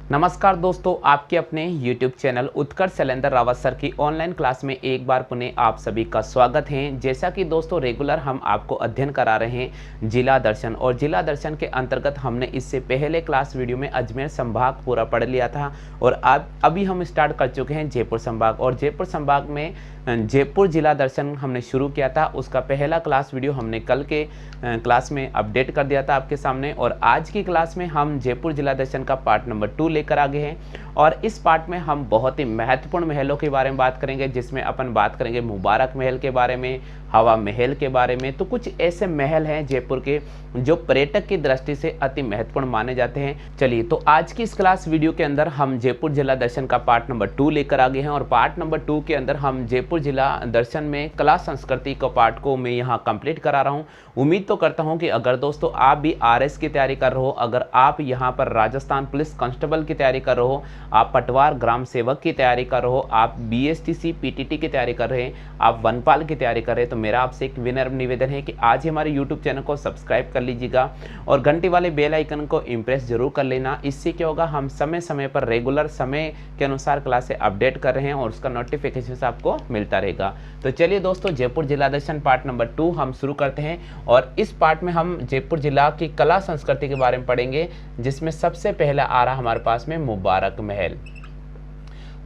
नमस्कार दोस्तों, आपके अपने YouTube चैनल उत्कर्ष शैलेंद्र रावत सर की ऑनलाइन क्लास में एक बार पुनः आप सभी का स्वागत है। जैसा कि दोस्तों रेगुलर हम आपको अध्ययन करा रहे हैं जिला दर्शन, और जिला दर्शन के अंतर्गत हमने इससे पहले क्लास वीडियो में अजमेर संभाग पूरा पढ़ लिया था और अभी हम स्टार्ट कर चुके हैं जयपुर संभाग। और जयपुर संभाग में जयपुर जिला दर्शन हमने शुरू किया था, उसका पहला क्लास वीडियो हमने कल के क्लास में अपडेट कर दिया था आपके सामने। और आज की क्लास में हम जयपुर जिला दर्शन का पार्ट नंबर 2 लेकर आ गए हैं और इस पार्ट में हम बहुत ही महत्वपूर्ण महलों के बारे में बात करेंगे, जिसमें अपन बात करेंगे मुबारक महल के बारे में, हवा महल के बारे में। तो कुछ ऐसे महल हैं जयपुर के जो पर्यटक की दृष्टि से अति महत्वपूर्ण माने जाते हैं। चलिए, तो आज की इस क्लास वीडियो के अंदर हम जयपुर जिला दर्शन का पार्ट नंबर 2 लेकर आ गए हैं और पार्ट नंबर 2 के अंदर हम जयपुर जिला दर्शन में कला संस्कृति का पार्ट को मैं यहाँ कंप्लीट करा रहा हूँ। उम्मीद तो करता हूँ कि अगर दोस्तों आप भी RS की तैयारी कर रहे हो, अगर आप यहाँ पर राजस्थान पुलिस कांस्टेबल की तैयारी कर रहे हो, आप पटवार ग्राम सेवक की तैयारी कर रहे हो, आप BSTC PTT की तैयारी कर रहे हैं, आप वनपाल की तैयारी कर रहे हैं, तो मेरा आपसे एक विनम्र निवेदन है कि आज ही हमारे YouTube चैनल को सब्सक्राइब कर लीजिएगा और घंटी वाले बेल आइकन को इम्प्रेस जरूर कर लेना। इससे क्या होगा, हम समय समय पर रेगुलर समय के अनुसार क्लासें अपडेट कर रहे हैं और उसका नोटिफिकेशन आपको मिलता रहेगा। तो चलिए दोस्तों, जयपुर जिला दर्शन पार्ट नंबर 2 हम शुरू करते हैं और इस पार्ट में हम जयपुर जिला की कला संस्कृति के बारे में पढ़ेंगे, जिसमें सबसे पहला आ रहा हमारे पास में मुबारक महल।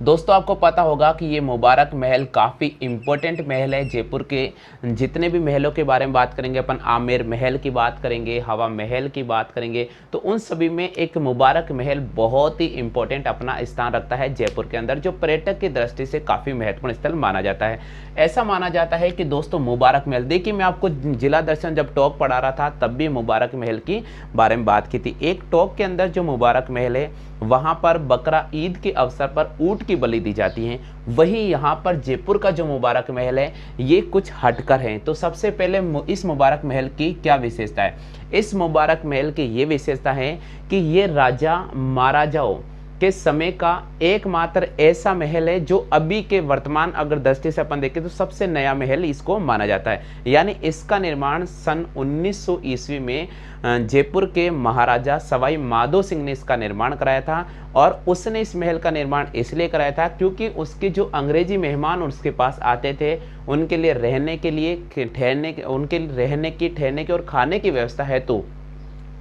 दोस्तों आपको पता होगा कि ये मुबारक महल काफ़ी इम्पोर्टेंट महल है। जयपुर के जितने भी महलों के बारे में बात करेंगे, अपन आमेर महल की बात करेंगे, हवा महल की बात करेंगे, तो उन सभी में एक मुबारक महल बहुत ही इम्पोर्टेंट अपना स्थान रखता है जयपुर के अंदर, जो पर्यटक की दृष्टि से काफ़ी महत्वपूर्ण स्थल माना जाता है। ऐसा माना जाता है कि दोस्तों मुबारक महल, देखिए मैं आपको जिला दर्शन जब टॉक पढ़ा रहा था तब भी मुबारक महल की बारे में बात की थी। एक टॉक के अंदर जो मुबारक महल है वहाँ पर बकरा ईद के अवसर पर ऊँट की बलि दी जाती है। वही यहाँ पर जयपुर का जो मुबारक महल है ये कुछ हटकर है। तो सबसे पहले इस मुबारक महल की क्या विशेषता है? इस मुबारक महल की ये विशेषता है कि ये राजा महाराजाओं के समय का एकमात्र ऐसा महल है जो अभी के वर्तमान अगर दृष्टि से अपन देखें तो सबसे नया महल इसको माना जाता है। यानी इसका निर्माण सन 1900 ईस्वी में जयपुर के महाराजा सवाई माधो सिंह ने इसका निर्माण कराया था। और उसने इस महल का निर्माण इसलिए कराया था क्योंकि उसके जो अंग्रेजी मेहमान उसके पास आते थे उनके लिए रहने के लिए ठहरने की और खाने की व्यवस्था है, तो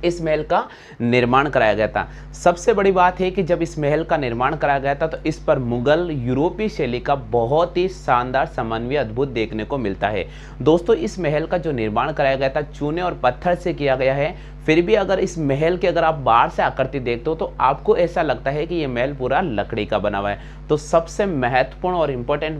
इस महल का निर्माण कराया गया था। सबसे बड़ी बात है कि जब इस महल का निर्माण कराया गया था तो इस पर मुगल यूरोपीय शैली का बहुत ही शानदार समन्वय अद्भुत देखने को मिलता है। दोस्तों इस महल का जो निर्माण कराया गया था चूने और पत्थर से किया गया है, फिर भी अगर इस महल के अगर आप बाहर से आकृति देखते हो तो आपको ऐसा लगता है कि ये महल पूरा लकड़ी का बना हुआ है। तो सबसे महत्वपूर्ण और इम्पोर्टेंट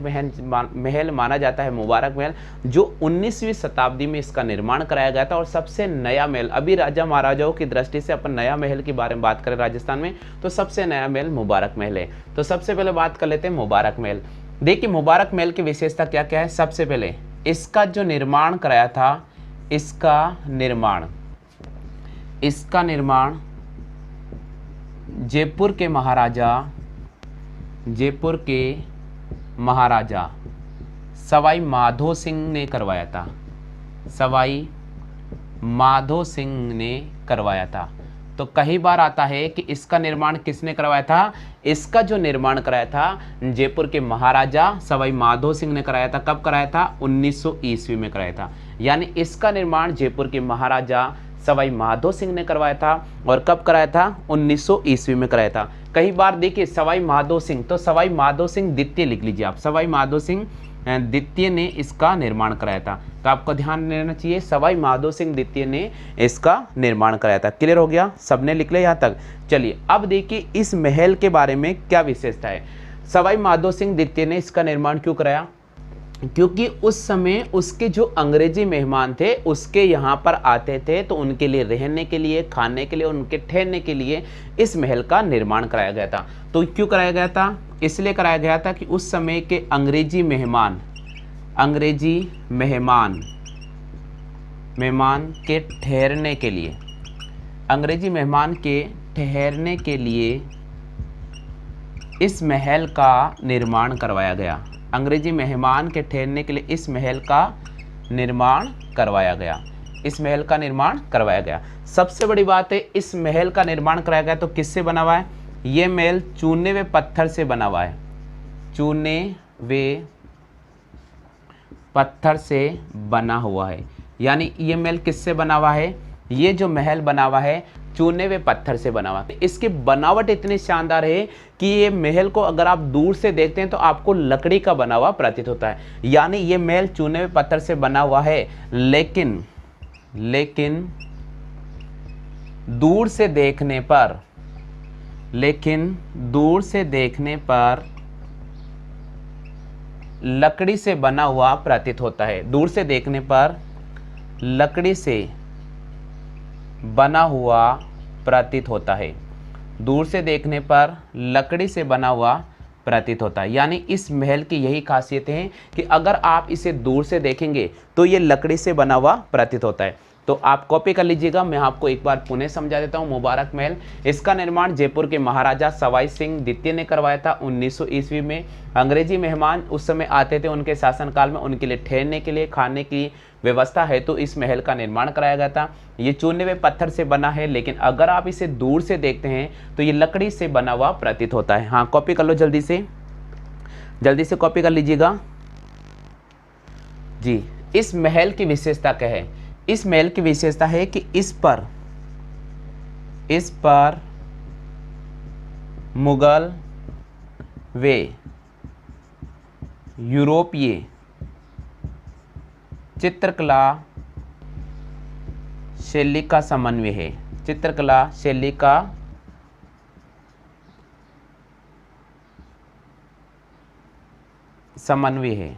महल माना जाता है मुबारक महल, जो 19वीं शताब्दी में इसका निर्माण कराया गया था। और सबसे नया महल, अभी राजा महाराजाओं की दृष्टि से अपन नया महल के बारे में बात करें राजस्थान में, तो सबसे नया महल मुबारक महल है। तो सबसे पहले बात कर लेते हैं मुबारक महल। देखिए मुबारक महल की विशेषता क्या क्या है। सबसे पहले इसका जो निर्माण कराया था, इसका निर्माण जयपुर के महाराजा सवाई माधो सिंह ने करवाया था। सवाई माधो सिंह ने करवाया था। तो कई बार आता है कि इसका निर्माण किसने करवाया था? इसका जो निर्माण कराया था जयपुर के महाराजा सवाई माधो सिंह ने कराया था। कब कराया था? 1900 ईस्वी में कराया था। यानी इसका निर्माण जयपुर के महाराजा सवाई माधो सिंह ने करवाया था। और कब कराया था? 1900 ईस्वी में कराया था। कई बार देखिए सवाई माधो सिंह, तो सवाई माधो सिंह द्वितीय लिख लीजिए आप, सवाई माधो सिंह द्वितीय ने इसका निर्माण कराया था। तो आपको ध्यान देना चाहिए, सवाई माधो सिंह द्वितीय ने इसका निर्माण कराया था। क्लियर हो गया? सबने लिख लिया यहाँ तक? चलिए अब देखिए इस महल के बारे में क्या विशेषता है। सवाई माधो सिंह द्वितीय ने इसका निर्माण क्यों कराया? क्योंकि उस समय उसके जो अंग्रेजी मेहमान थे उसके यहाँ पर आते थे, तो उनके लिए रहने के लिए, खाने के लिए, उनके ठहरने के लिए इस महल का निर्माण कराया गया था। तो क्यों कराया गया था? इसलिए कराया गया था कि उस समय के अंग्रेजी मेहमान के ठहरने के लिए इस महल का निर्माण करवाया गया। अंग्रेजी मेहमान के ठहरने के लिए इस महल का निर्माण करवाया गया। सबसे बड़ी बात है, इस महल का निर्माण कराया गया तो किससे बना हुआ है? ये महल चूने व पत्थर से बना हुआ है, चूने व पत्थर से बना हुआ है। यानी ये महल किससे बना हुआ है? ये जो महल बना हुआ है चूने व पत्थर से बना हुआ है। इसकी बनावट इतनी शानदार है कि ये महल को अगर आप दूर से देखते हैं तो आपको लकड़ी का बना हुआ प्रतीत होता है। यानी ये महल चूने व पत्थर से बना हुआ है, लेकिन दूर से देखने पर लकड़ी से बना हुआ प्रतीत होता है। दूर से देखने पर लकड़ी से बना हुआ प्रतीत होता है। दूर से देखने पर लकड़ी से बना हुआ प्रतीत होता है। यानी इस महल की यही खासियत है कि अगर आप इसे दूर से देखेंगे तो ये लकड़ी से बना हुआ प्रतीत होता है। तो आप कॉपी कर लीजिएगा, मैं आपको एक बार पुनः समझा देता हूँ। मुबारक महल, इसका निर्माण जयपुर के महाराजा सवाई सिंह द्वितीय ने करवाया था 1900 ईस्वी में। अंग्रेजी मेहमान उस समय आते थे, उनके शासनकाल में उनके लिए ठहरने के लिए, खाने की व्यवस्था है तो इस महल का निर्माण कराया गया था। ये चूने व पत्थर से बना है, लेकिन अगर आप इसे दूर से देखते हैं तो ये लकड़ी से बना हुआ प्रतीत होता है। हाँ, कॉपी कर लो, जल्दी से कॉपी कर लीजिएगा जी। इस महल की विशेषता क्या है? इस महल की विशेषता है कि इस पर मुगल व यूरोपीय चित्रकला शैली का समन्वय है। चित्रकला शैली का समन्वय है।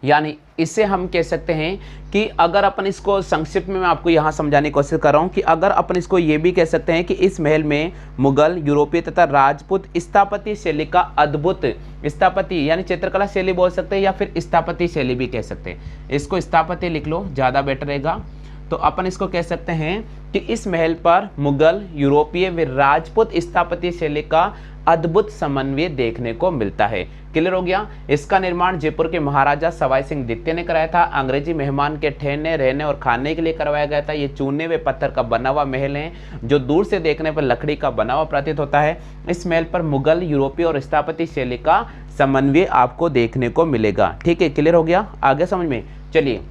यानी इससे हम कह सकते हैं कि अगर अपन इसको संक्षिप्त में मैं आपको यहाँ समझाने की कोशिश कर रहा हूँ कि अगर अपन इसको ये भी कह सकते हैं कि इस महल में मुगल, यूरोपीय तथा राजपूत स्थापत्य शैली का अद्भुत स्थापत्य यानी चित्रकला शैली बोल सकते हैं, या फिर स्थापत्य शैली भी कह सकते हैं। इसको स्थापत्य लिख लो, ज़्यादा बेटर रहेगा। तो अपन इसको कह सकते हैं कि इस महल पर मुगल, यूरोपीय व राजपूत स्थापत्य शैली का अद्भुत समन्वय देखने को मिलता है। क्लियर हो गया? इसका निर्माण जयपुर के महाराजा सवाई सिंह द्वितीय ने कराया था। अंग्रेजी मेहमान के ठहरने, रहने और खाने के लिए करवाया गया था। ये चूने व पत्थर का बना हुआ महल है जो दूर से देखने पर लकड़ी का बना हुआ प्रतीत होता है। इस महल पर मुगल, यूरोपीय और स्थापत्य शैली का समन्वय आपको देखने को मिलेगा। ठीक है, क्लियर हो गया? आगे समझ में? चलिए,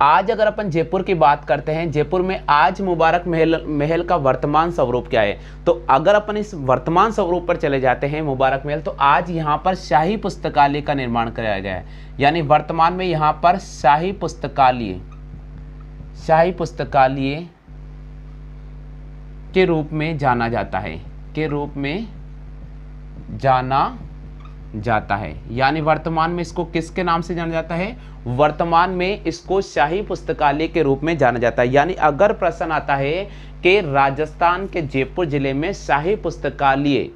आज अगर अपन जयपुर की बात करते हैं, जयपुर में आज मुबारक महल का वर्तमान स्वरूप क्या है? तो अगर अपन इस वर्तमान स्वरूप पर चले जाते हैं मुबारक महल, तो आज यहाँ पर शाही पुस्तकालय का निर्माण कराया गया है। यानी वर्तमान में यहाँ पर शाही पुस्तकालय के रूप में जाना जाता है। यानी वर्तमान में इसको किसके नाम से जाना जाता है? वर्तमान में इसको शाही पुस्तकालय के रूप में जाना जाता है। यानी अगर प्रश्न आता है कि राजस्थान के जयपुर जिले में शाही पुस्तकालय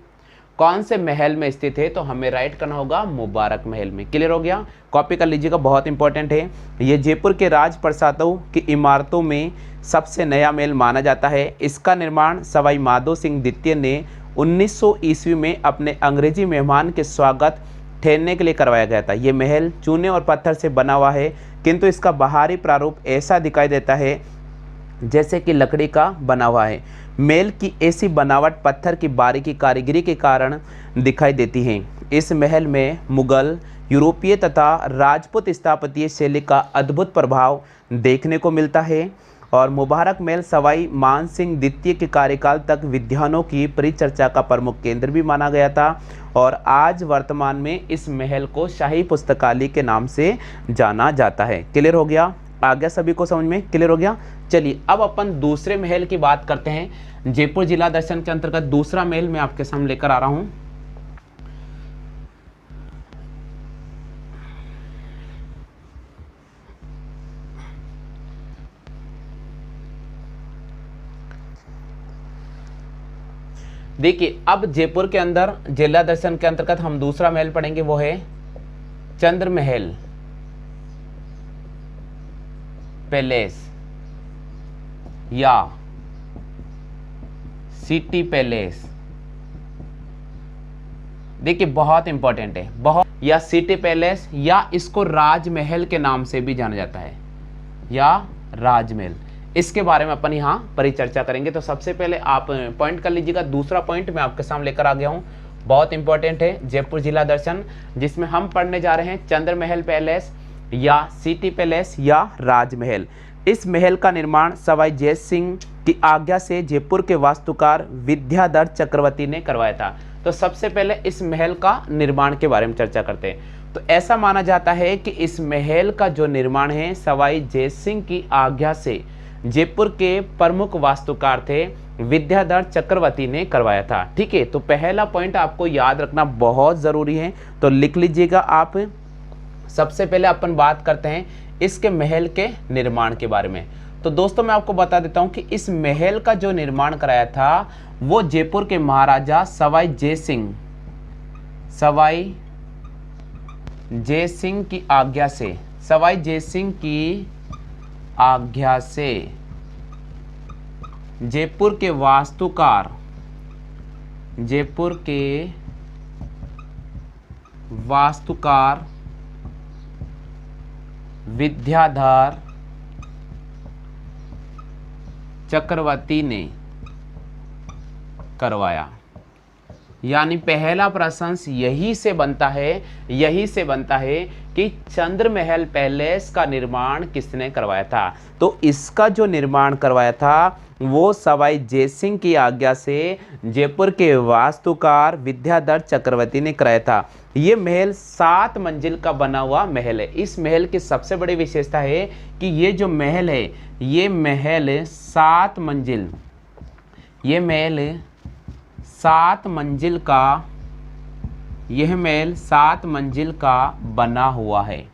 कौन से महल में स्थित है, तो हमें राइट करना होगा मुबारक महल में। क्लियर हो गया? कॉपी कर लीजिएगा, बहुत इंपॉर्टेंट है। ये जयपुर के राजप्रासादों की इमारतों में सबसे नया महल माना जाता है। इसका निर्माण सवाई माधो सिंह द्वितीय ने 1900 ईस्वी में अपने अंग्रेजी मेहमान के स्वागत ठहरने के लिए करवाया गया था। ये महल चूने और पत्थर से बना हुआ है, किंतु इसका बाहरी प्रारूप ऐसा दिखाई देता है जैसे कि लकड़ी का बना हुआ है। महल की ऐसी बनावट पत्थर की बारीकी कारीगरी के कारण दिखाई देती है। इस महल में मुगल, यूरोपीय तथा राजपूत स्थापत्य शैली का अद्भुत प्रभाव देखने को मिलता है। और मुबारक महल सवाई मान सिंह द्वितीय के कार्यकाल तक विद्वानों की परिचर्चा का प्रमुख केंद्र भी माना गया था। और आज वर्तमान में इस महल को शाही पुस्तकालय के नाम से जाना जाता है। क्लियर हो गया? आ गया सभी को समझ में? क्लियर हो गया? चलिए, अब अपन दूसरे महल की बात करते हैं। जयपुर जिला दर्शन के अंतर्गत दूसरा महल मैं आपके सामने लेकर आ रहा हूं। देखिए, अब जयपुर के अंदर जिला दर्शन के अंतर्गत हम दूसरा महल पढ़ेंगे, वो है चंद्र महल पैलेस या सिटी पैलेस। देखिए, बहुत इंपॉर्टेंट है, बहुत। या सिटी पैलेस या इसको राजमहल के नाम से भी जाना जाता है, या राजमहल। इसके बारे में अपन यहाँ परिचर्चा करेंगे। तो सबसे पहले आप पॉइंट कर लीजिएगा। दूसरा पॉइंट मैं आपके सामने लेकर आ गया हूँ, बहुत इंपॉर्टेंट है, जयपुर जिला दर्शन, जिसमें हम पढ़ने जा रहे हैं चंद्र महल पैलेस या सिटी पैलेस या राजमहल। इस महल का निर्माण सवाई जय सिंह की आज्ञा से जयपुर के वास्तुकार विद्याधर चक्रवर्ती ने करवाया था। तो सबसे पहले इस महल का निर्माण के बारे में चर्चा करते हैं। तो ऐसा माना जाता है कि इस महल का जो निर्माण है सवाई जय सिंह की आज्ञा से जयपुर के प्रमुख वास्तुकार थे विद्याधर चक्रवर्ती ने करवाया था। ठीक है, तो पहला पॉइंट आपको याद रखना बहुत ज़रूरी है, तो लिख लीजिएगा आप। सबसे पहले अपन बात करते हैं इसके महल के निर्माण के बारे में। तो दोस्तों मैं आपको बता देता हूं कि इस महल का जो निर्माण कराया था वो जयपुर के महाराजा सवाई जय सिंह की आज्ञा से, सवाई जय सिंह की आज्ञा से जयपुर के वास्तुकार विद्याधर चक्रवर्ती ने करवाया। यानी पहला प्रश्न यही से बनता है कि चंद्र महल पैलेस का निर्माण किसने करवाया था। तो इसका जो निर्माण करवाया था वो सवाई जय सिंह की आज्ञा से जयपुर के वास्तुकार विद्याधर चक्रवर्ती ने कराया था। ये महल 7 मंजिल का बना हुआ महल है। इस महल की सबसे बड़ी विशेषता है कि ये जो महल है ये महल 7 मंजिल का बना हुआ है।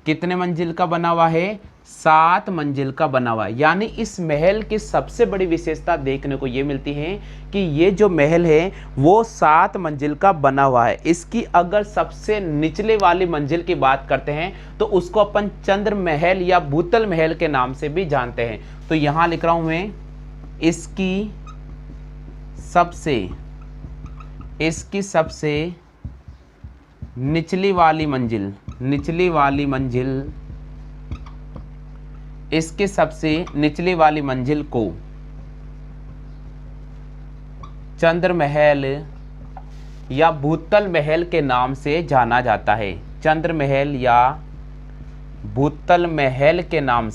कितने मंजिल का बना हुआ है? 7 मंजिल का बना हुआ है। यानी इस महल की सबसे बड़ी विशेषता देखने को ये मिलती है कि ये जो महल है वो 7 मंजिल का बना हुआ है। इसकी अगर सबसे निचले वाली मंजिल की बात करते हैं तो उसको अपन चंद्र महल या भूतल महल के नाम से भी जानते हैं। तो यहां लिख रहा हूं मैं, इसकी सबसे निचली वाली मंजिल, इसके सबसे निचली वाली मंजिल को चंद्र महल या भूतल महल के नाम से जाना जाता है। चंद्र महल या भूतल महल के नाम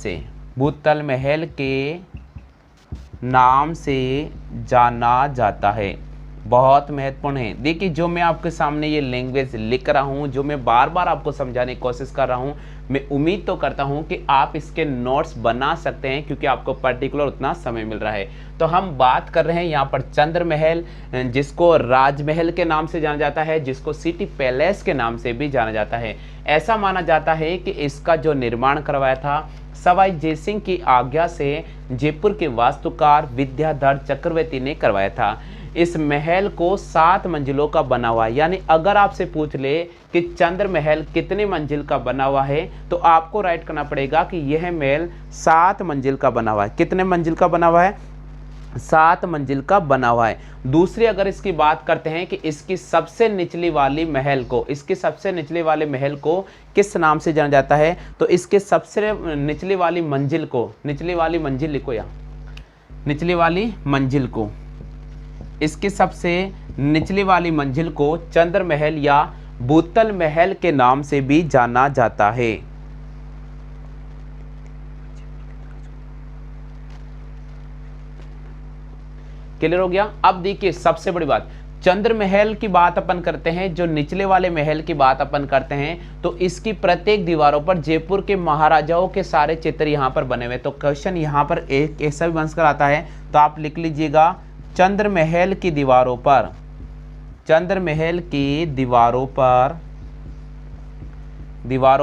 से जाना जाता है। बहुत महत्वपूर्ण है। देखिए जो मैं आपके सामने ये लैंग्वेज लिख रहा हूँ, जो मैं बार बार आपको समझाने की कोशिश कर रहा हूँ, मैं उम्मीद तो करता हूँ कि आप इसके नोट्स बना सकते हैं क्योंकि आपको पर्टिकुलर उतना समय मिल रहा है। तो हम बात कर रहे हैं यहाँ पर चंद्र महल, जिसको राजमहल के नाम से जाना जाता है, जिसको सिटी पैलेस के नाम से भी जाना जाता है। ऐसा माना जाता है कि इसका जो निर्माण करवाया था सवाई जय सिंह की आज्ञा से जयपुर के वास्तुकार विद्याधर चक्रवर्ती ने करवाया था। इस महल को 7 मंजिलों का बना हुआ है। यानी अगर आपसे पूछ ले कि चंद्र महल कितने मंजिल का बना हुआ है तो आपको राइट करना पड़ेगा कि यह महल 7 मंजिल का बना हुआ है। कितने मंजिल का बना हुआ है? 7 मंजिल का बना हुआ है। दूसरी अगर इसकी बात करते हैं कि इसकी सबसे निचली वाली महल को किस नाम से जाना जाता है, तो इसके सबसे निचली वाली मंजिल को इसकी सबसे निचली वाली मंजिल को चंद्र महल या भूतल महल के नाम से भी जाना जाता है। क्लियर हो गया? अब देखिए सबसे बड़ी बात, चंद्र महल की बात अपन करते हैं, जो निचले वाले महल की बात अपन करते हैं, तो इसकी प्रत्येक दीवारों पर जयपुर के महाराजाओं के सारे चित्र यहाँ पर बने हुए। तो क्वेश्चन यहाँ पर एक ऐसा भी बनकर आता है, तो आप लिख लीजिएगा चंद्र महल की दीवारों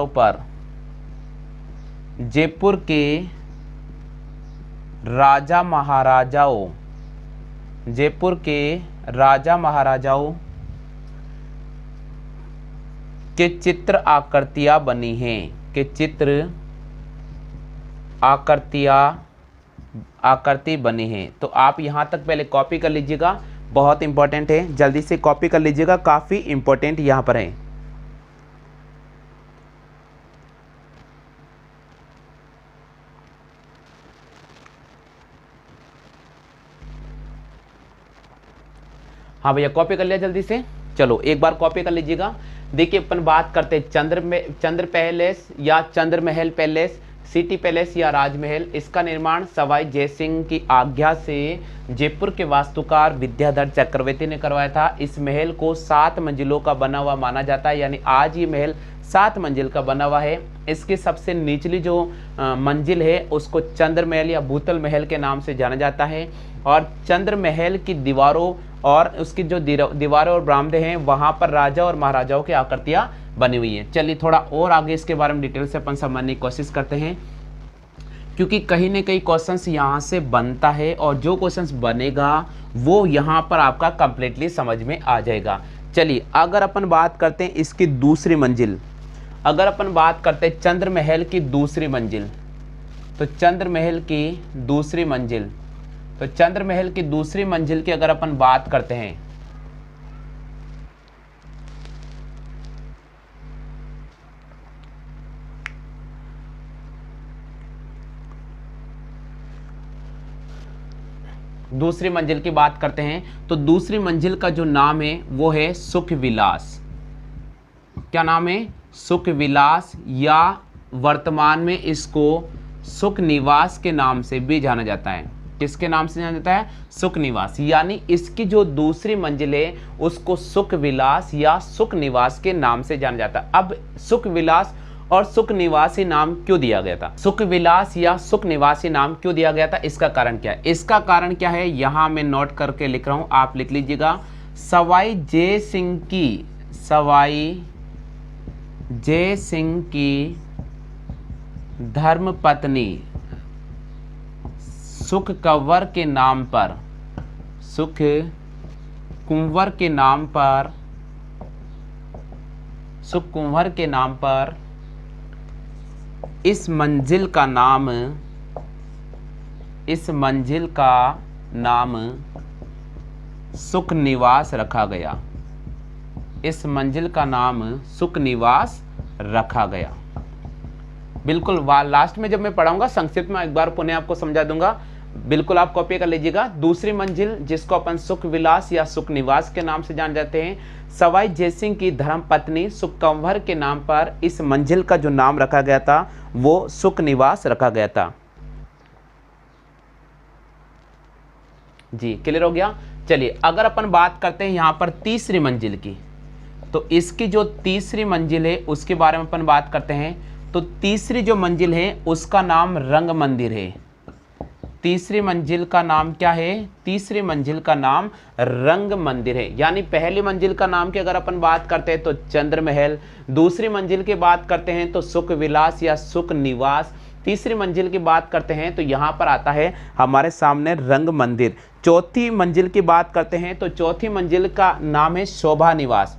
पर जयपुर के राजा महाराजाओं के चित्र आकृतियां बनी हैं, आकृति बनी है। तो आप यहां तक पहले कॉपी कर लीजिएगा, बहुत इंपॉर्टेंट है, जल्दी से कॉपी कर लीजिएगा, काफी इंपॉर्टेंट यहां पर है। हाँ भैया कॉपी कर लिया जल्दी से, चलो एक बार कॉपी कर लीजिएगा। देखिए अपन बात करते हैं चंद्र पैलेस या चंद्र महल पैलेस, सिटी पैलेस या राजमहल। इसका निर्माण सवाई जयसिंह की आज्ञा से जयपुर के वास्तुकार विद्याधर चक्रवर्ती ने करवाया था। इस महल को 7 मंजिलों का बना हुआ माना जाता है, यानी आज ये महल 7 मंजिल का बना हुआ है। इसकी सबसे निचली जो मंजिल है उसको चंद्र महल या भूतल महल के नाम से जाना जाता है। और चंद्र महल की दीवारों और उसकी जो दीवारें और बरामदे हैं वहाँ पर राजा और महाराजाओं की आकृतियाँ बनी हुई हैं। चलिए थोड़ा और आगे इसके बारे में डिटेल से अपन समझने की कोशिश करते हैं, क्योंकि कहीं ना कहीं क्वेश्चंस यहाँ से बनता है और जो क्वेश्चंस बनेगा वो यहाँ पर आपका कंप्लीटली समझ में आ जाएगा। चलिए अगर अपन बात करते हैं इसकी दूसरी मंजिल, अगर अपन बात करते हैं चंद्र महल की दूसरी मंजिल, तो चंद्र महल की दूसरी मंजिल, तो चंद्र महल की दूसरी मंजिल की अगर अपन बात करते हैं, दूसरी मंजिल की बात करते हैं, तो दूसरी मंजिल का जो नाम है वो है सुख विलास। क्या नाम है? सुख विलास, या वर्तमान में इसको सुख निवास के नाम से भी जाना जाता है। किसके नाम से जाना जाता है? सुख निवास। यानी इसकी जो दूसरी मंजिल है उसको सुख विलास या सुख निवास के नाम से जाना जाता है। अब सुख विलास और सुख निवासी नाम क्यों दिया गया था? सुख विलास या सुख निवासी नाम क्यों दिया गया था? इसका कारण क्या है? इसका कारण क्या है यहां मैं नोट करके लिख रहा हूं, आप लिख लीजिएगा। सवाई जय सिंह की धर्मपत्नी सुख कंवर के नाम पर, सुख कुंवर के नाम पर, सुख कुंवर के नाम पर इस मंजिल का नाम सुख निवास रखा गया। इस मंजिल का नाम सुख निवास रखा गया। बिल्कुल लास्ट में जब मैं पढ़ाऊंगा संक्षिप्त में एक बार पुनः आपको समझा दूंगा, बिल्कुल आप कॉपी कर लीजिएगा। दूसरी मंजिल जिसको अपन सुख विलास या सुख निवास के नाम से जान जाते हैं, सवाई जयसिंह की धर्मपत्नी सुख कंवर के नाम पर इस मंजिल का जो नाम रखा गया था वो सुख निवास रखा गया था। जी क्लियर हो गया। चलिए अगर अपन बात करते हैं यहाँ पर तीसरी मंजिल की, तो इसकी जो तीसरी मंजिल है उसके बारे में अपन बात करते हैं। तो तीसरी जो मंजिल है उसका नाम रंग मंदिर है। तीसरी मंजिल का नाम क्या है? तीसरी मंजिल का नाम रंग मंदिर है। यानी पहली मंजिल का नाम की अगर अपन बात करते हैं तो चंद्र महल, दूसरी मंजिल की बात करते हैं तो सुख विलास या सुख निवास, तीसरी मंजिल की बात करते हैं तो यहाँ पर आता है हमारे सामने रंग मंदिर। चौथी मंजिल की बात करते हैं तो चौथी मंजिल का नाम है शोभा निवास।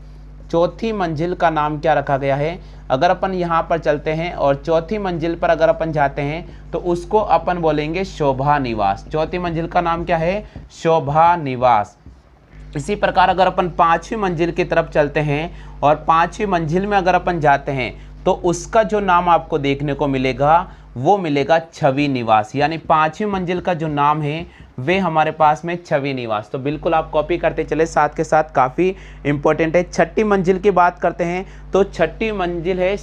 चौथी मंजिल का नाम क्या रखा गया है? अगर अपन यहाँ पर चलते हैं और चौथी मंजिल पर अगर अपन जाते हैं तो उसको अपन बोलेंगे शोभा निवास। चौथी मंजिल का नाम क्या है? शोभा निवास। इसी प्रकार अगर अपन पांचवी मंजिल की तरफ चलते हैं और पांचवी मंजिल में अगर अपन जाते हैं तो उसका जो नाम आपको देखने को मिलेगा वो मिलेगा छवि निवास। यानी पांचवी मंजिल का जो नाम है वे हमारे पास में छवि निवास। तो बिल्कुल आप कॉपी करते चले, साथ के साथ काफ़ी इंपॉर्टेंट है। छठी मंजिल की बात करते हैं तो छठी मंजिल है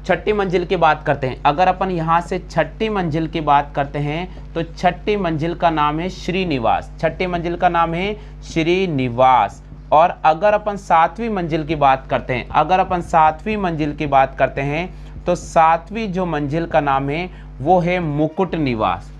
छठी मंजिल की बात करते हैं। अगर अपन यहाँ से छठी मंजिल की बात करते हैं तो छठी मंजिल का नाम है श्रीनिवास। छठी मंजिल का नाम है श्रीनिवास। और अगर अपन सातवीं मंजिल की बात करते हैं, अगर अपन सातवीं मंजिल की बात करते हैं तो सातवीं जो मंजिल का नाम है वो है मुकुट निवास।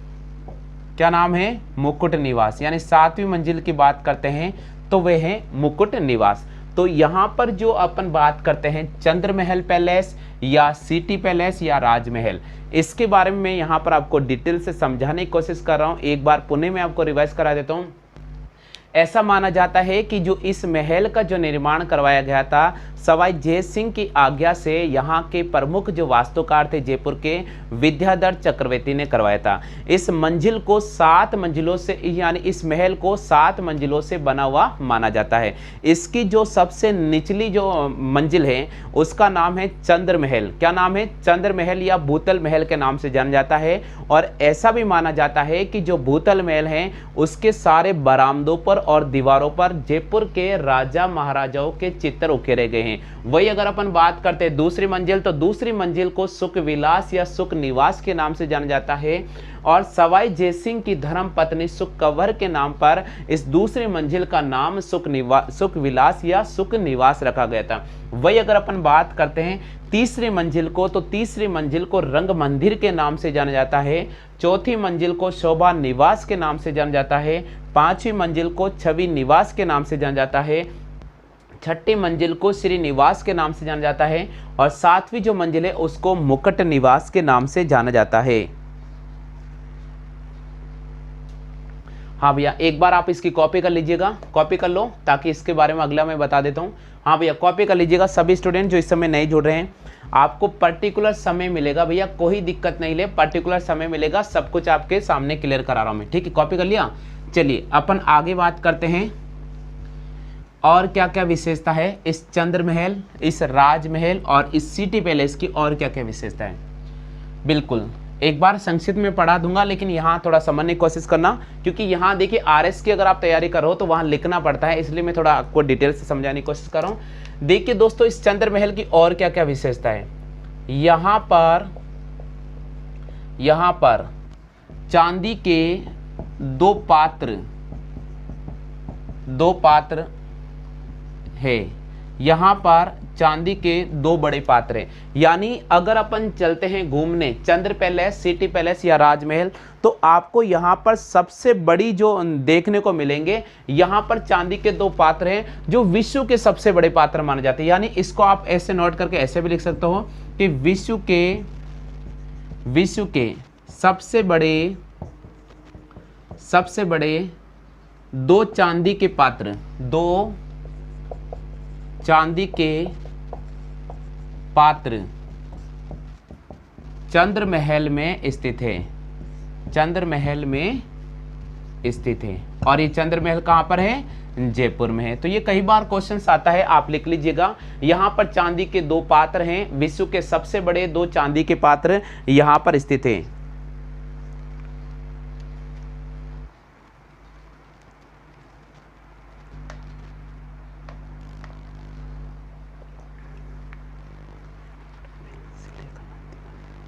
क्या नाम है? मुकुट निवास। यानी सातवीं मंजिल की बात करते हैं तो वह है मुकुट निवास। तो यहाँ पर जो अपन बात करते हैं चंद्र महल पैलेस या सिटी पैलेस या राजमहल, इसके बारे में मैं यहाँ पर आपको डिटेल से समझाने की कोशिश कर रहा हूँ। एक बार पुणे में आपको रिवाइज करा देता हूँ। ऐसा माना जाता है कि जो इस महल का जो निर्माण करवाया गया था सवाई जय सिंह की आज्ञा से यहाँ के प्रमुख जो वास्तुकार थे जयपुर के, विद्याधर चक्रवर्ती ने करवाया था। इस मंजिल को 7 मंजिलों से, यानी इस महल को 7 मंजिलों से बना हुआ माना जाता है। इसकी जो सबसे निचली जो मंजिल है उसका नाम है चंद्र महल। क्या नाम है? चंद्र महल या भूतल महल के नाम से जाना जाता है। और ऐसा भी माना जाता है कि जो भूतल महल है उसके सारे बरामदों पर और दीवारों पर जयपुर के राजा महाराजाओं के चित्र उकेरे गए हैं। वही अगर अपन बात करते हैं दूसरी मंजिल, तो दूसरी मंजिल को सुख विलास या सुख निवास के नाम से जाना जाता है। और सवाई जय सिंह की धर्म पत्नी सुख कंवर के नाम पर इस दूसरी मंजिल का नाम सुख विलास या सुख निवास रखा गया था। वही अगर अपन बात करते हैं तीसरी मंजिल को, तो तीसरी मंजिल को रंग मंदिर के नाम से जाना जाता है। चौथी मंजिल को शोभा निवास के नाम से जाना जाता है। पांचवी मंजिल को छवि निवास के नाम से जाना जाता है। छठी मंजिल को श्री निवास के नाम से जाना जाता है। और सातवीं जो मंजिल है उसको मुकुट निवास के नाम से जाना जाता है। हाँ भैया, एक बार आप इसकी कॉपी कर लीजिएगा, कॉपी कर लो ताकि इसके बारे में अगला मैं बता देता हूँ। हाँ भैया, कॉपी कर लीजिएगा सभी स्टूडेंट जो इस समय नहीं जुड़ रहे हैं। आपको पर्टिकुलर समय मिलेगा भैया, कोई दिक्कत नहीं ले, पर्टिकुलर समय मिलेगा, सब कुछ आपके सामने क्लियर करा रहा हूँ मैं, ठीक है? कॉपी कर लिया। चलिए अपन आगे बात करते हैं और क्या क्या विशेषता है इस चंद्र महल, इस राजमहल और इस सिटी पैलेस की, और क्या क्या विशेषता है। बिल्कुल एक बार संक्षिप्त में पढ़ा दूंगा, लेकिन यहाँ थोड़ा समझने की कोशिश करना, क्योंकि यहाँ देखिए आरएस की अगर आप तैयारी करो तो वहाँ लिखना पड़ता है, इसलिए मैं थोड़ा आपको डिटेल से समझाने की कोशिश कर रहा हूँ। देखिए दोस्तों, इस चंद्र महल की और क्या क्या विशेषता है। यहाँ पर चांदी के दो पात्र है। यहाँ पर चांदी के 2 बड़े पात्र हैं। यानी अगर अपन चलते हैं घूमने चंद्र पैलेस, सिटी पैलेस या राजमहल, तो आपको यहाँ पर सबसे बड़ी जो देखने को मिलेंगे, यहाँ पर चांदी के 2 पात्र हैं जो विश्व के सबसे बड़े पात्र माने जाते हैं। यानी इसको आप ऐसे नोट करके ऐसे भी लिख सकते हो कि विश्व के सबसे बड़े 2 चांदी के पात्र, 2 चांदी के पात्र चंद्र महल में स्थित है। चंद्र महल में स्थित है। और ये चंद्र महल कहाँ पर है? जयपुर में है। तो ये कई बार क्वेश्चन आता है, आप लिख लीजिएगा। यहाँ पर चांदी के 2 पात्र हैं, विश्व के सबसे बड़े 2 चांदी के पात्र यहाँ पर स्थित हैं।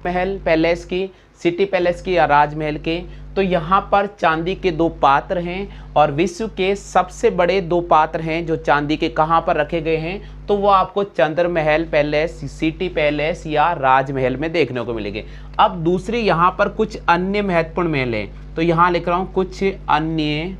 महल पैलेस की, सिटी पैलेस की या राजमहल के, तो यहाँ पर चांदी के 2 पात्र हैं और विश्व के सबसे बड़े 2 पात्र हैं जो चांदी के कहाँ पर रखे गए हैं, तो वो आपको चंद्र महल पैलेस, सिटी पैलेस या राजमहल में देखने को मिलेंगे। अब दूसरी यहाँ पर कुछ अन्य महत्वपूर्ण महल हैं, तो यहाँ लिख रहा हूँ कुछ अन्य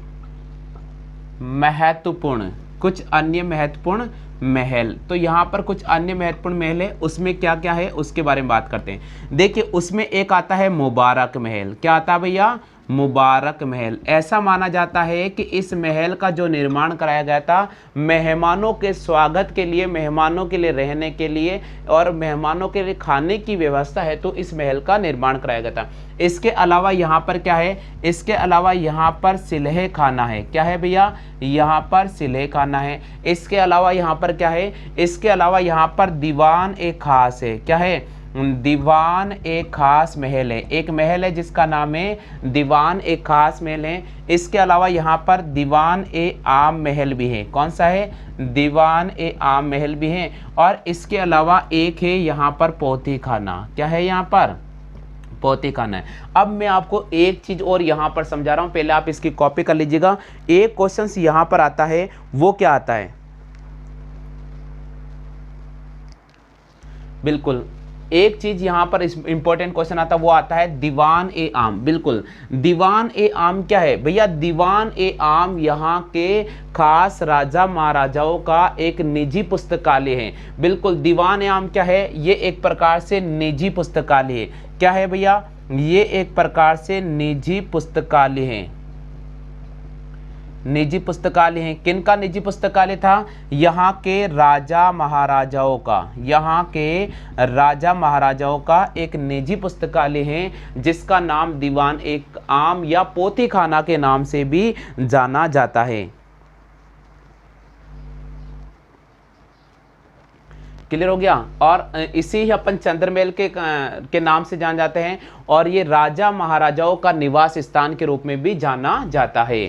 महत्वपूर्ण महल। तो यहाँ पर कुछ अन्य महत्वपूर्ण महल है, उसमें क्या क्या है उसके बारे में बात करते हैं। देखिए उसमें एक आता है मुबारक महल। क्या आता है भैया? मुबारक महल। ऐसा माना जाता है कि इस महल का जो निर्माण कराया गया था मेहमानों के स्वागत के लिए, मेहमानों के लिए रहने के लिए और मेहमानों के लिए खाने की व्यवस्था है, तो इस महल का निर्माण कराया गया था। इसके अलावा यहाँ पर क्या है? इसके अलावा यहाँ पर सिलहे खाना है। क्या है भैया? यहाँ पर सिलहे खाना है। इसके अलावा यहाँ पर क्या है? इसके अलावा यहाँ पर दीवान ए खास है। क्या है? दीवान एक खास महल है। एक महल है जिसका नाम है दीवान एक खास महल है। इसके अलावा यहाँ पर दीवान ए आम महल भी है। कौन सा है? दीवान ए आम महल भी है। और इसके अलावा एक है यहाँ पर पोथी खाना। क्या है यहाँ पर? पोथी खाना है। अब मैं आपको एक चीज और यहाँ पर समझा रहा हूँ, पहले आप इसकी कॉपी कर लीजिएगा। एक क्वेश्चन यहाँ पर आता है, वो क्या आता है? बिल्कुल एक चीज यहाँ पर इंपॉर्टेंट क्वेश्चन आता है, वो आता है दीवान ए आम। बिल्कुल दीवान ए आम क्या है भैया? दीवान ए आम यहाँ के खास राजा महाराजाओं का एक निजी पुस्तकालय है। बिल्कुल दीवान ए आम क्या है? ये एक प्रकार से निजी पुस्तकालय है। क्या है भैया? ये एक प्रकार से निजी पुस्तकालय है। निजी पुस्तकालय हैं। किन का निजी पुस्तकालय था? यहाँ के राजा महाराजाओं का, यहाँ के राजा महाराजाओं का एक निजी पुस्तकालय है जिसका नाम दीवान एक आम या पोथी खाना के नाम से भी जाना जाता है। क्लियर हो गया? और इसी ही अपन चंद्रमहल के नाम से जान जाते हैं और ये राजा महाराजाओं का निवास स्थान के रूप में भी जाना जाता है।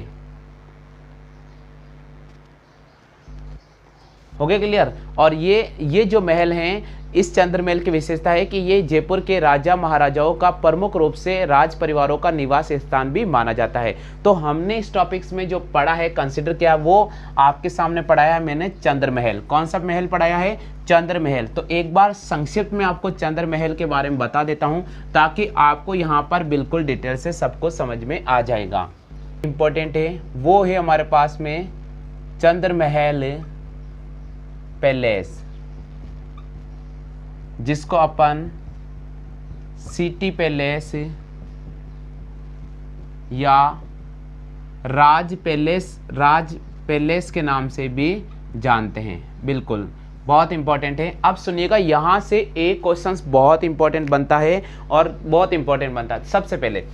हो गया क्लियर? और ये जो महल हैं, इस चंद्रमहल की विशेषता है कि ये जयपुर के राजा महाराजाओं का प्रमुख रूप से राज परिवारों का निवास स्थान भी माना जाता है। तो हमने इस टॉपिक्स में जो पढ़ा है, कंसिडर किया, वो आपके सामने पढ़ाया है मैंने चंद्रमहल। कौन सा महल पढ़ाया है? चंद्रमहल। तो एक बार संक्षिप्त में आपको चंद्रमहल के बारे में बता देता हूं ताकि आपको यहाँ पर बिल्कुल डिटेल से सबको समझ में आ जाएगा। इंपॉर्टेंट है वो है हमारे पास में चंद्रमहल पैलेस, जिसको अपन सिटी पैलेस या राज पैलेस के नाम से भी जानते हैं। बिल्कुल बहुत इंपॉर्टेंट है। अब सुनिएगा, यहाँ से एक क्वेश्चन बहुत इंपॉर्टेंट बनता है और बहुत इंपॉर्टेंट बनता है। सबसे पहले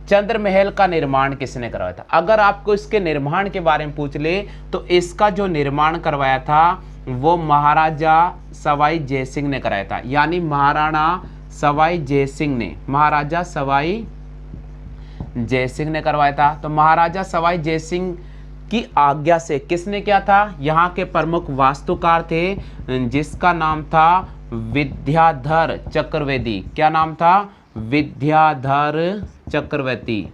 चंद्रमहल का निर्माण किसने करवाया था? अगर आपको इसके निर्माण के बारे में पूछ ले तो इसका जो निर्माण करवाया था वो महाराजा सवाई जयसिंह ने कराया था। यानी महाराणा सवाई जयसिंह ने, महाराजा सवाई जयसिंह ने करवाया था। तो महाराजा सवाई जयसिंह की आज्ञा से किसने किया था? यहाँ के प्रमुख वास्तुकार थे जिसका नाम था विद्याधर चक्रवर्ती। क्या नाम था? विद्याधर चक्रवर्ती।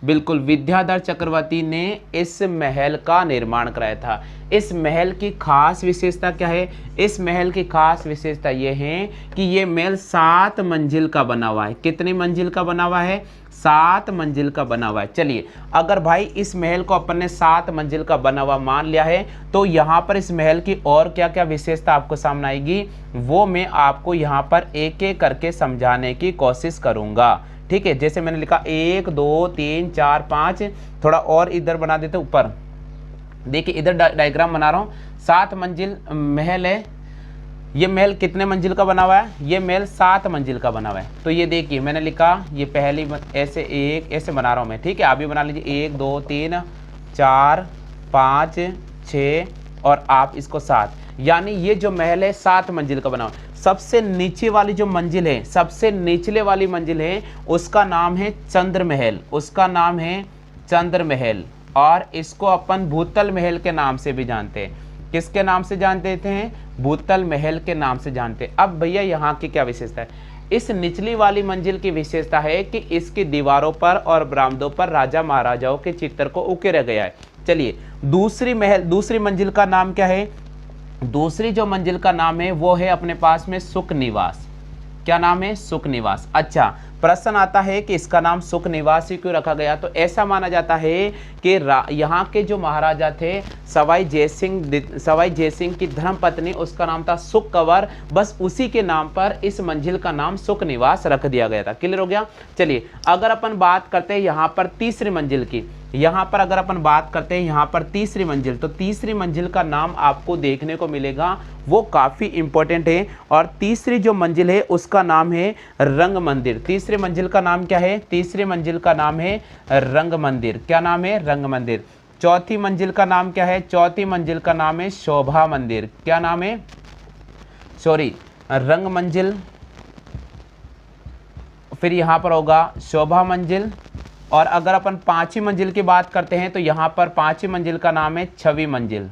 बिल्कुल, विद्याधर चक्रवर्ती ने इस महल का निर्माण कराया था। इस महल की खास विशेषता क्या है? इस महल की खास विशेषता ये है कि ये महल 7 मंजिल का बना हुआ है। कितनी मंजिल का बना हुआ है? 7 मंजिल का बना हुआ है। चलिए, अगर भाई इस महल को अपन ने 7 मंजिल का बना हुआ मान लिया है तो यहाँ पर इस महल की और क्या क्या विशेषता आपको सामने आएगी वो मैं आपको यहाँ पर एक एक करके समझाने की कोशिश करूँगा। ठीक है, जैसे मैंने लिखा 1 2 3 4 5, थोड़ा और इधर बना देते ऊपर। देखिए इधर डायग्राम बना रहा हूँ। 7 मंजिल महल है। ये महल कितने मंजिल का बना हुआ है? ये महल 7 मंजिल का बना हुआ है। तो ये देखिए मैंने लिखा, ये पहली ऐसे ऐसे बना रहा हूँ मैं। ठीक है, आप भी बना लीजिए। 1 2 3 4 5 6 और आप इसको 7। यानी ये जो महल है 7 मंजिल का बना हुआ है। सबसे नीचे वाली जो मंजिल है, सबसे निचले वाली मंजिल है, उसका नाम है चंद्रमहल। उसका नाम है चंद्रमहल और इसको अपन भूतल महल के नाम से भी जानते हैं। किसके नाम से जानते हैं? भूतल महल के नाम से जानते हैं। अब भैया यहाँ की क्या विशेषता है? इस निचली वाली मंजिल की विशेषता है कि इसकी दीवारों पर और बरामदों पर राजा महाराजाओं के चित्र को उकेरा गया है। चलिए, दूसरी मंजिल का नाम क्या है? दूसरी जो मंजिल का नाम है वो है अपने पास में सुख निवास। क्या नाम है? सुख निवास। अच्छा, प्रश्न आता है कि इसका नाम सुख निवास ही क्यों रखा गया? तो ऐसा माना जाता है कि यहाँ के जो महाराजा थे सवाई जयसिंह की धर्मपत्नी, उसका नाम था सुख कंवर। बस उसी के नाम पर इस मंजिल का नाम सुख निवास रख दिया गया था। क्लियर हो गया? चलिए, अगर अपन बात करते हैं यहाँ पर तीसरी मंजिल की, यहाँ पर अगर अपन बात करते हैं यहाँ पर तीसरी मंजिल, तो तीसरी मंजिल का नाम आपको देखने को मिलेगा, वो काफ़ी इंपॉर्टेंट है। और तीसरी जो मंजिल है उसका नाम है रंग मंदिर। तीसरी मंजिल का नाम क्या है? तीसरी मंजिल का नाम है रंग मंदिर। क्या नाम है? रंग मंदिर। चौथी मंजिल का नाम क्या है? चौथी मंजिल का नाम है शोभा मंदिर। क्या नाम है? सॉरी, रंग मंजिल, फिर यहाँ पर होगा शोभा मंजिल। और अगर अपन 5वीं मंजिल की बात करते हैं तो यहाँ पर 5वीं मंजिल का नाम है छवि मंजिल।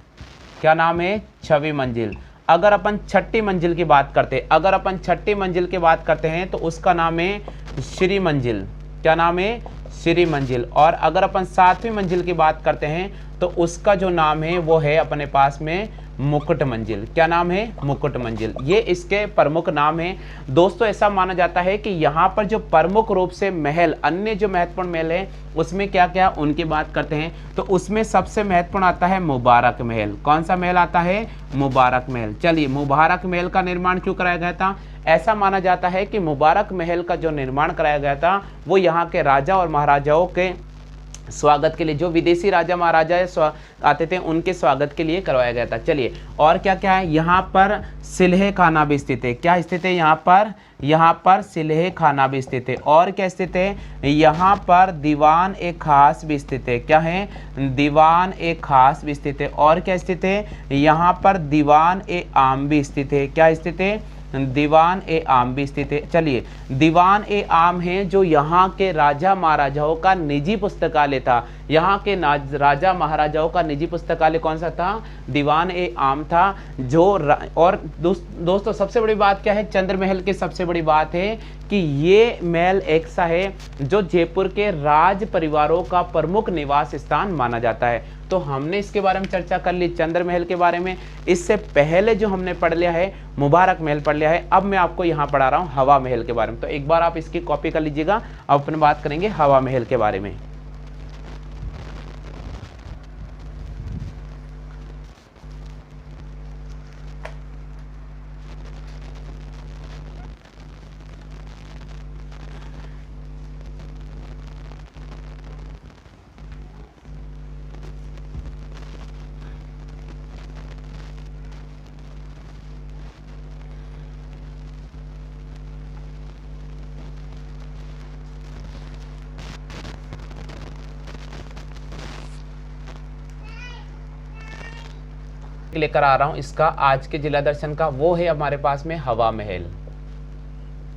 क्या नाम है? छवि मंजिल। अगर अपन 6ठी मंजिल की बात करते हैं, अगर अपन 6ठी मंजिल की बात करते हैं तो उसका नाम है श्री मंजिल। क्या नाम है? श्री मंजिल। और अगर अपन 7वीं मंजिल की बात करते हैं तो उसका जो नाम है वो है अपने पास में मुकुट मंजिल। क्या नाम है? मुकुट मंजिल। ये इसके प्रमुख नाम हैं। दोस्तों, ऐसा माना जाता है कि यहाँ पर जो प्रमुख रूप से महल, अन्य जो महत्वपूर्ण महल है उसमें क्या क्या उनकी बात करते हैं तो उसमें सबसे महत्वपूर्ण आता है मुबारक महल। कौन सा महल आता है? मुबारक महल। चलिए, मुबारक महल का निर्माण क्यों कराया गया था? ऐसा माना जाता है कि मुबारक महल का जो निर्माण कराया गया था वो यहाँ के राजा और महाराजाओं के स्वागत के लिए, जो विदेशी राजा महाराजा आते थे उनके स्वागत के लिए करवाया गया था। चलिए और क्या क्या है, यहाँ पर सिलहे खाना भी स्थित है। क्या स्थित है यहाँ पर सिलहे खाना भी स्थित है। और क्या स्थित है, यहाँ पर दीवान ए खास भी स्थित है। क्या है, दीवान ए खास भी स्थित है। और क्या स्थित है, यहाँ पर दीवान ए आम भी स्थित है। क्या स्थित है, दीवान ए आम भी स्थित है। चलिए दीवान ए आम है जो यहाँ के राजा महाराजाओं का निजी पुस्तकालय था। यहाँ के राजा महाराजाओं का निजी पुस्तकालय कौन सा था, दीवान ए आम था। जो और दोस्तों सबसे बड़ी बात क्या है, चंद्र महल की सबसे बड़ी बात है कि ये महल ऐसा है जो जयपुर के राज परिवारों का प्रमुख निवास स्थान माना जाता है। तो हमने इसके बारे में चर्चा कर ली, चंद्र महल के बारे में। इससे पहले जो हमने पढ़ लिया है मुबारक महल पढ़ लिया है। अब मैं आपको यहाँ पढ़ा रहा हूँ हवा महल के बारे में। तो एक बार आप इसकी कॉपी कर लीजिएगा। अब अपन बात करेंगे हवा महल के बारे में। लेकर आ रहा हूं इसका आज के जिला दर्शन का, वो है हमारे पास में हवा महल।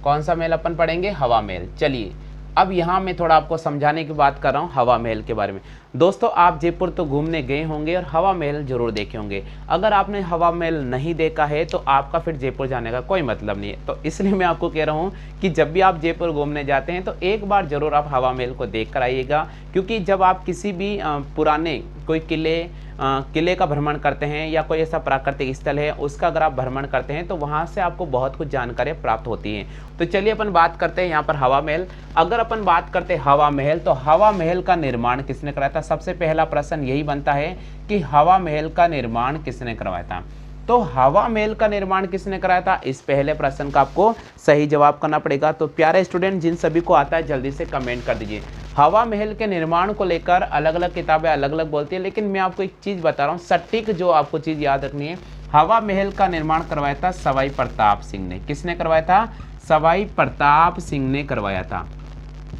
कौन सा महल अपन पढ़ेंगे, हवा महल। चलिए अब यहाँ मैं थोड़ा आपको समझाने की बात कर रहा हूँ हवा महल के बारे में। दोस्तों आप जयपुर तो घूमने गए होंगे और हवा महल जरूर देखे होंगे। अगर आपने हवा महल नहीं देखा है तो आपका फिर जयपुर जाने का कोई मतलब नहीं है। तो इसलिए मैं आपको कह रहा हूँ कि जब भी आप जयपुर घूमने जाते हैं तो एक बार जरूर आप हवा महल को देख कर आइएगा। क्योंकि जब आप किसी भी पुराने कोई किले का भ्रमण करते हैं या कोई ऐसा प्राकृतिक स्थल है उसका अगर आप भ्रमण करते हैं तो वहाँ से आपको बहुत कुछ जानकारियाँ प्राप्त होती हैं। तो चलिए अपन बात करते हैं यहाँ पर हवा महल। अगर अपन बात करते हैं हवा महल तो हवा महल का निर्माण किसने कराया था। सबसे पहला प्रश्न यही बनता है कि हवा महल का निर्माण किसने करवाया था। तो हवा महल का निर्माण किसने कराया था, इस पहले प्रश्न का आपको सही जवाब करना पड़ेगा। तो प्यारे स्टूडेंट जिन सभी को आता है जल्दी से कमेंट कर दीजिए। हवा महल के निर्माण को लेकर अलग अलग किताबें अलग अलग बोलती है, लेकिन मैं आपको एक चीज़ बता रहा हूँ सटीक जो आपको चीज़ याद रखनी है। हवा महल का निर्माण करवाया था सवाई प्रताप सिंह ने। किसने करवाया था, सवाई प्रताप सिंह ने करवाया था।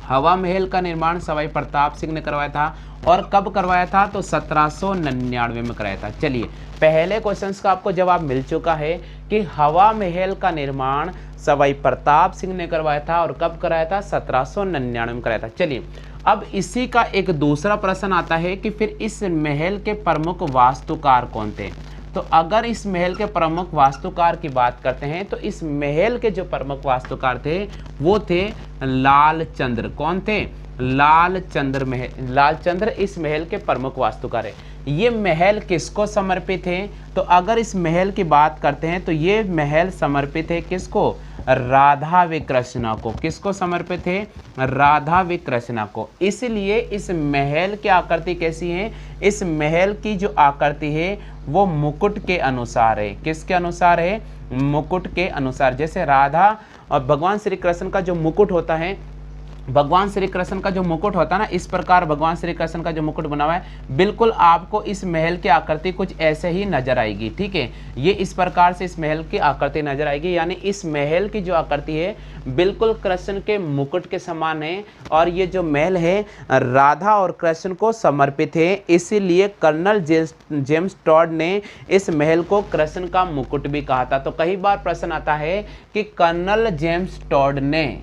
हवा महल का निर्माण सवाई प्रताप सिंह ने करवाया था। और कब करवाया था, तो 1799 में कराया था। चलिए पहले क्वेश्चंस का आपको जवाब मिल चुका है कि हवा महल का निर्माण सवाई प्रताप सिंह ने करवाया था। और कब कराया था, 1799 में कराया था। चलिए अब इसी का एक दूसरा प्रश्न आता है कि फिर इस महल के प्रमुख वास्तुकार कौन थे। तो अगर इस महल के प्रमुख वास्तुकार की बात करते हैं तो इस महल के जो प्रमुख वास्तुकार थे वो थे लालचंद्र। कौन थे, लालचंद्र। लालचंद्र इस महल के प्रमुख वास्तुकार है। ये महल किसको समर्पित है, तो अगर इस महल की बात करते हैं तो ये महल समर्पित है किसको, राधा व कृष्णा को। किसको समर्पित है, राधा व कृष्णा को। इसलिए इस महल की आकृति कैसी है, इस महल की जो आकृति है वो मुकुट के अनुसार है। किसके अनुसार है, मुकुट के अनुसार। जैसे राधा और भगवान श्री कृष्ण का जो मुकुट होता है, भगवान श्री कृष्ण का जो मुकुट होता है ना, इस प्रकार भगवान श्री कृष्ण का जो मुकुट बना हुआ है बिल्कुल आपको इस महल की आकृति कुछ ऐसे ही नजर आएगी। ठीक है, ये इस प्रकार से इस महल की आकृति नजर आएगी। यानी इस महल की जो आकृति है बिल्कुल कृष्ण के मुकुट के समान है। और ये जो महल है राधा और कृष्ण को समर्पित है। इसीलिए कर्नल जेम्स टॉड ने इस महल को कृष्ण का मुकुट भी कहा था। तो कई बार प्रश्न आता है कि कर्नल जेम्स टॉड ने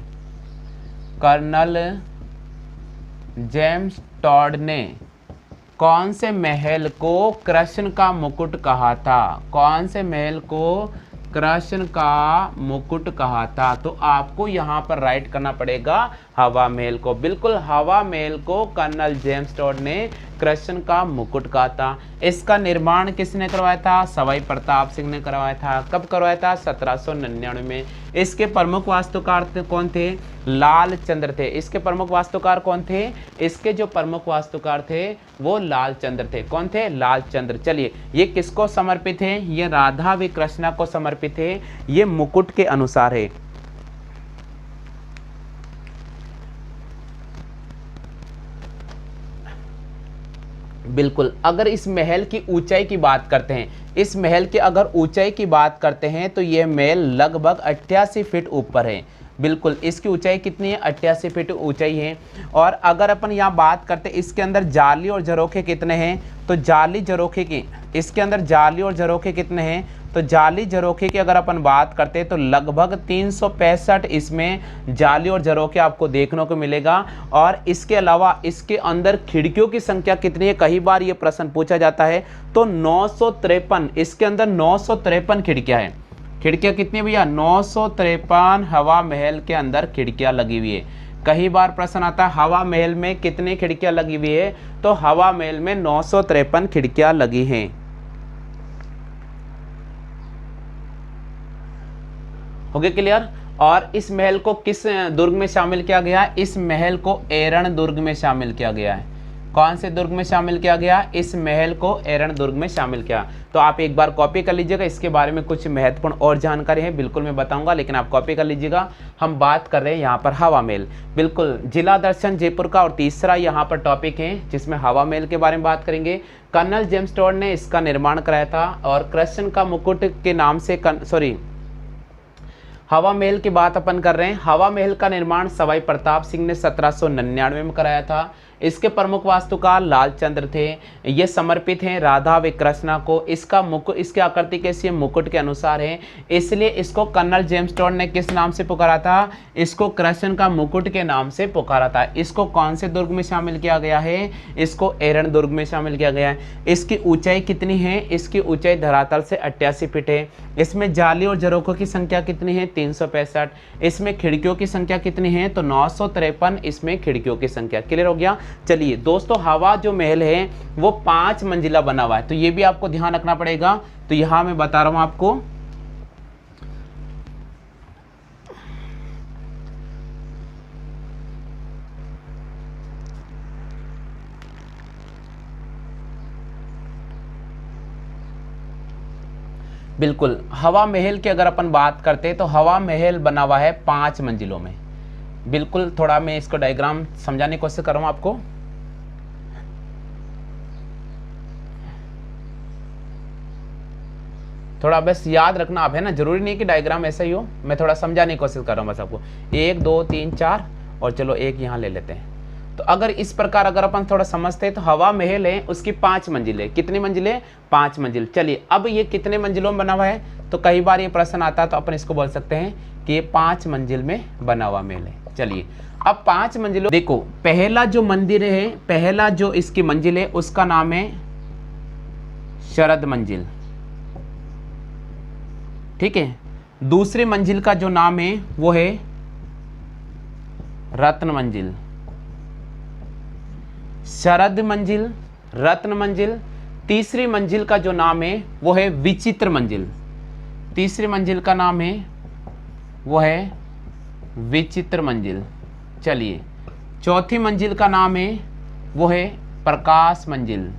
कौन से महल को कृष्ण का मुकुट कहा था, कौन से महल को कृष्ण का मुकुट कहा था। तो आपको यहाँ पर राइट करना पड़ेगा हवा महल को। बिल्कुल हवा महल को कर्नल जेम्स टॉड ने कृष्ण का मुकुट कहा था। इसका निर्माण किसने करवाया था, सवाई प्रताप सिंह ने करवाया था। कब करवाया था, 1799 में। इसके प्रमुख वास्तुकार कौन थे, लालचंद्र थे। इसके प्रमुख वास्तुकार कौन थे, इसके जो प्रमुख वास्तुकार थे वो लालचंद्र थे। कौन थे, लालचंद्र। चलिए ये किसको समर्पित है, ये राधा व कृष्णा को समर्पित है। ये मुकुट के अनुसार है। बिल्कुल, अगर इस महल की ऊंचाई की बात करते हैं, इस महल की अगर ऊंचाई की बात करते हैं तो यह महल लगभग 88 फीट ऊपर है। बिल्कुल, इसकी ऊंचाई कितनी है? 88 फीट ऊंचाई है। और अगर अपन यहाँ बात करते हैं इसके अंदर जाली और झरोखे कितने हैं, तो जाली झरोखे की, इसके अंदर जाली और झरोखे कितने हैं, तो जाली झरोखे की अगर अपन बात करते हैं तो लगभग 365 इसमें जाली और झरोखे आपको देखने को मिलेगा। और इसके अलावा इसके अंदर खिड़कियों की संख्या कितनी है, कई बार ये प्रश्न पूछा जाता है, तो 953, इसके अंदर 953 खिड़कियां हैं। खिड़कियां कितनी भैया? 953 हवा महल के अंदर खिड़कियां लगी हुई है। कई बार प्रश्न आता है हवा महल में कितनी खिड़कियां लगी हुई है, तो हवा महल में 953 खिड़कियां लगी हैं। हो गया क्लियर? और इस महल को किस दुर्ग में शामिल किया गया? इस महल को एरण दुर्ग में शामिल किया गया है। कौन से दुर्ग में शामिल किया गया? इस महल को एरण दुर्ग में शामिल किया। तो आप एक बार कॉपी कर लीजिएगा, इसके बारे में कुछ महत्वपूर्ण और जानकारी है बिल्कुल मैं बताऊंगा, लेकिन आप कॉपी कर लीजिएगा। हम बात कर रहे हैं यहाँ पर हवा महल। बिल्कुल, जिला दर्शन जयपुर का और तीसरा यहाँ पर टॉपिक है जिसमें हवा महल के बारे में बात करेंगे। कर्नल जेम्स टोड ने इसका निर्माण कराया था और कृष्ण का मुकुट के नाम से हवा महल की बात अपन कर रहे हैं। हवा महल का निर्माण सवाई प्रताप सिंह ने 1799 में कराया था। इसके प्रमुख वास्तुकार लालचंद्र थे। ये समर्पित हैं राधा व कृष्णा को। इसका मुकुट, इसकी आकृति कैसी है? मुकुट के अनुसार है, इसलिए इसको कर्नल जेम्स टोड ने किस नाम से पुकारा था? इसको कृष्ण का मुकुट के नाम से पुकारा था। इसको कौन से दुर्ग में शामिल किया गया है? इसको एरण दुर्ग में शामिल किया गया है। इसकी ऊंचाई कितनी है? इसकी ऊंचाई धरातल से 88 फीट है। इसमें जाली और झरोखों की संख्या कितनी है? 365। इसमें खिड़कियों की संख्या कितनी है? तो 953 इसमें खिड़कियों की संख्या। क्लियर हो गया? चलिए दोस्तों, हवा जो महल है वो 5 मंजिला बना हुआ है, तो ये भी आपको ध्यान रखना पड़ेगा। तो यहां मैं बता रहा हूं आपको, बिल्कुल हवा महल की अगर अपन बात करते हैं तो हवा महल बना हुआ है 5 मंजिलों में। बिल्कुल, थोड़ा मैं इसको डायग्राम समझाने की कोशिश कर रहा हूं आपको। थोड़ा बस याद रखना आप, है ना, जरूरी नहीं कि डायग्राम ऐसा ही हो, मैं थोड़ा समझाने की कोशिश कर रहा हूँ बस आपको। 1 2 3 4 और चलो एक यहाँ ले लेते हैं। तो अगर इस प्रकार अगर अपन थोड़ा समझते हैं तो हवा महल है, उसकी 5 मंजिलें। कितनी मंजिलें? 5 मंजिल। चलिए, अब ये कितने मंजिलों में बना हुआ है? तो कई बार ये प्रश्न आता है, तो अपन इसको बोल सकते हैं कि ये 5 मंजिल में बना हुआ महल है। चलिए, अब 5 मंजिलों, देखो पहला जो मंदिर है, पहला जो इसकी मंजिल है उसका नाम है शरद मंजिल, ठीक है। दूसरी मंजिल का जो नाम है वो है रत्न मंजिल। शरद मंजिल, रत्न मंजिल। तीसरी मंजिल का जो नाम है वो है विचित्र मंजिल। तीसरी मंजिल का नाम है वो है विचित्र मंजिल। चलिए, चौथी मंजिल का नाम है वो है प्रकाश मंजिल।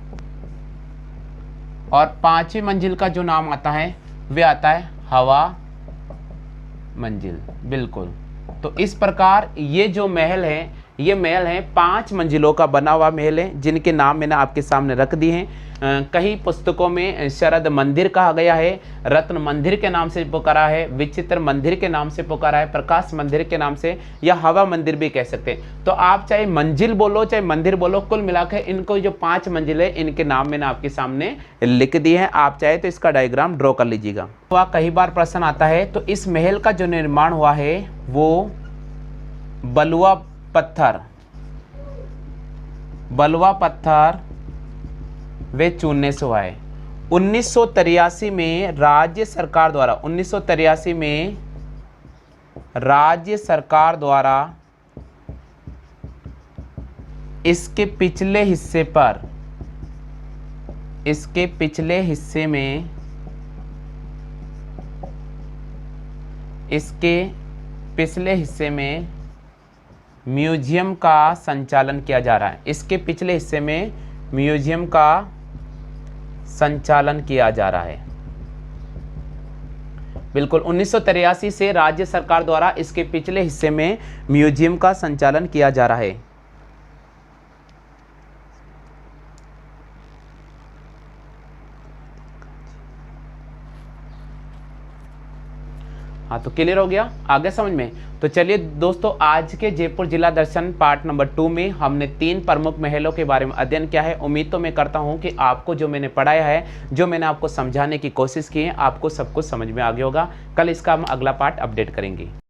और 5वीं मंजिल का जो नाम आता है वे आता है हवा मंजिल। बिल्कुल, तो इस प्रकार ये जो महल है, ये महल है 5 मंजिलों का बना हुआ महल है, जिनके नाम मैंने आपके सामने रख दिए हैं। कई पुस्तकों में शरद मंदिर कहा गया है, रत्न मंदिर के नाम से पुकारा है, विचित्र मंदिर के नाम से पुकारा है, प्रकाश मंदिर के नाम से, या हवा मंदिर भी कह सकते हैं। तो आप चाहे मंजिल बोलो चाहे मंदिर बोलो, कुल मिलाकर इनको जो 5 मंजिल है इनके नाम मैंने आपके सामने लिख दिए हैं। आप चाहे तो इसका डायग्राम ड्रॉ कर लीजिएगा। तो कई बार प्रश्न आता है, तो इस महल का जो निर्माण हुआ है वो बलुआ पत्थर वे चूने से हुआ है। 1983 में राज्य सरकार द्वारा 1983 में राज्य सरकार द्वारा इसके पिछले हिस्से पर, इसके पिछले हिस्से में, इसके पिछले हिस्से में म्यूजियम का संचालन किया जा रहा है। इसके पिछले हिस्से में म्यूजियम का संचालन किया जा रहा है। बिल्कुल, 1983 से राज्य सरकार द्वारा इसके पिछले हिस्से में म्यूजियम का संचालन किया जा रहा है। हाँ, तो क्लियर हो गया, आगे समझ में। तो चलिए दोस्तों, आज के जयपुर जिला दर्शन पार्ट नंबर 2 में हमने 3 प्रमुख महलों के बारे में अध्ययन किया है। उम्मीद तो मैं करता हूं कि आपको जो मैंने पढ़ाया है, जो मैंने आपको समझाने की कोशिश की है, आपको सब कुछ समझ में आ गया होगा। कल इसका हम अगला पार्ट अपडेट करेंगे।